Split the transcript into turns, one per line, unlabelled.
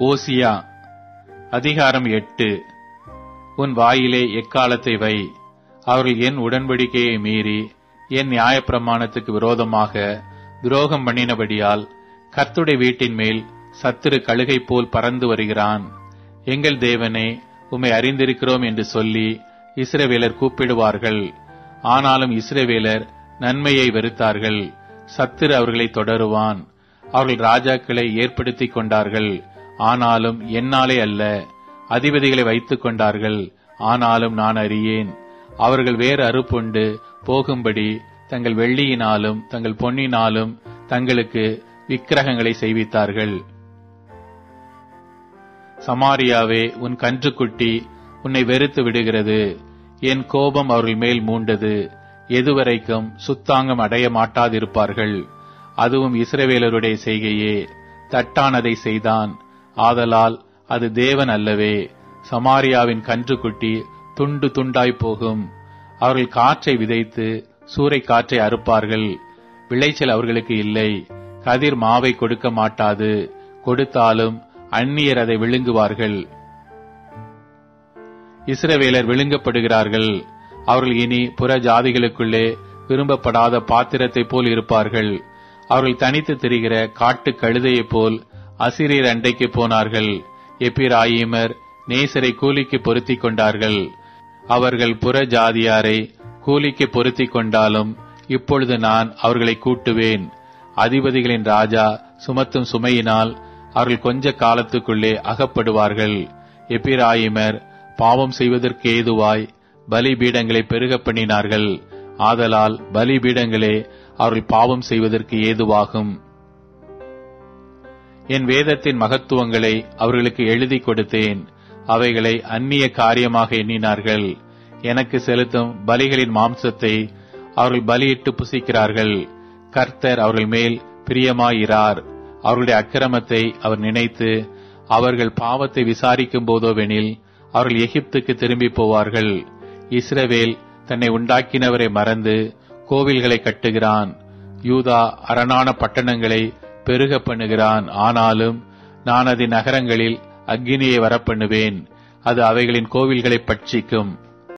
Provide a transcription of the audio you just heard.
ஓசியா அதிகாரம் 8. உன் வாயிலே எக்காலத்தை வை. அவர்கள் என் உடன்படிக்கையை மீறி என் நியாயப்பிரமாணத்துக்கு விரோதமாக துரோகம் பண்ணினபடியால் கர்த்தருடைய வீட்டின் மேல் சத்துரு கழுகை போல் பறந்து வருகிறான். எங்கள் தேவனே, உம்மை அறிந்திருக்கிறோம் என்று சொல்லி இஸ்ரவேலர் கூப்பிடுவார்கள். ஆனாலும் இஸ்ரவேலர் நன்மையை வெறுத்தார்கள். சத்துரு அவர்களை தொடருவான். அவர்கள் ராஜாக்களை ஏற்படுத்திக் கொண்டார்கள், ஆனாலும் என்னாலே அல்ல. அதிபதிகளை வைத்துக் கொண்டார்கள், ஆனாலும் நான் அறியேன். அவர்கள் வேறு அறுப்புண்டு போகும்படி தங்கள் வெள்ளியினாலும் தங்கள் பொன்னினாலும் தங்களுக்கு விக்கிரகங்களை செய்வித்தார்கள். சமாரியாவே, உன் கன்றுக்குட்டி உன்னை வெறுத்து விடுகிறது. என் கோபம் அவர்கள் மேல் மூண்டது. எதுவரைக்கும் சுத்தாங்கம் அடைய மாட்டாதிருப்பார்கள். அதுவும் இஸ்ரவேலருடைய செய்கையே. தட்டானதை செய்தான், ஆதலால் அது தேவன் அல்லவே. சமாரியாவின் கன்றுக்குட்டி துண்டு துண்டாய் போகும். அவர்கள் காற்றை விதைத்து சூறை காற்றை அறுப்பார்கள். விளைச்சல் அவர்களுக்கு இல்லை. கதிர் மாவை கொடுக்க மாட்டாது. கொடுத்தாலும் அந்நியர் அதை விழுங்குவார்கள். இஸ்ரவேலர் விழுங்கப்படுகிறார்கள். அவர்கள் இனி புற ஜாதிகளுக்குள்ளே விரும்பப்படாத பாத்திரத்தை போல் இருப்பார்கள். அவர்கள் தனித்து திரிகிற காட்டு கழுதையைப் போல் அசிரியர் அண்டைக்கு போனார்கள். எப்பிராயீமர் நேசரை கூலிக்கு பொருத்திக் கொண்டார்கள். அவர்கள் புற ஜாதியாரை கூலிக்கு பொருத்திக் கொண்டாலும் இப்பொழுது நான் அவர்களை கூட்டுவேன். அதிபதிகளின் ராஜா சுமத்தும் சுமையினால் அவர்கள் கொஞ்ச காலத்துக்குள்ளே அகப்படுவார்கள். எப்பிராயீமர் பாவம் செய்வதற்கு ஏதுவாய் பலிபீடங்களை பெருக பண்ணினார்கள். ஆதலால் பலிபீடங்களே அவர்கள் பாவம் செய்வதற்கு ஏதுவாகும். என் வேதத்தின் மகத்துவங்களை அவர்களுக்கு எழுதி கொடுத்தேன். அவைகளை அந்நிய காரியமாக எண்ணினார்கள். எனக்கு செலுத்தும் பலிகளின் மாம்சத்தை அவர்கள் பலியிட்டு புசிக்கிறார்கள். கர்த்தர் அவர்கள் மேல் பிரியமாயிரார். அவர்களுடைய அக்கிரமத்தை அவர் நினைத்து அவர்கள் பாவத்தை விசாரிக்கும் போதோவெனில் அவர்கள் எகிப்துக்கு திரும்பி போவார்கள். இஸ்ரவேல் தன்னை உண்டாக்கினவரை மறந்து கோவில்களை கட்டுகிறான். யூதா அரணான பட்டணங்களை பெருக பண்ணுகிறான். ஆனாலும் நான் அதன் நகரங்களில் அக்கினியை வரப்பண்ணுவேன். அது அவைகளின் கோவில்களை பட்சிக்கும்.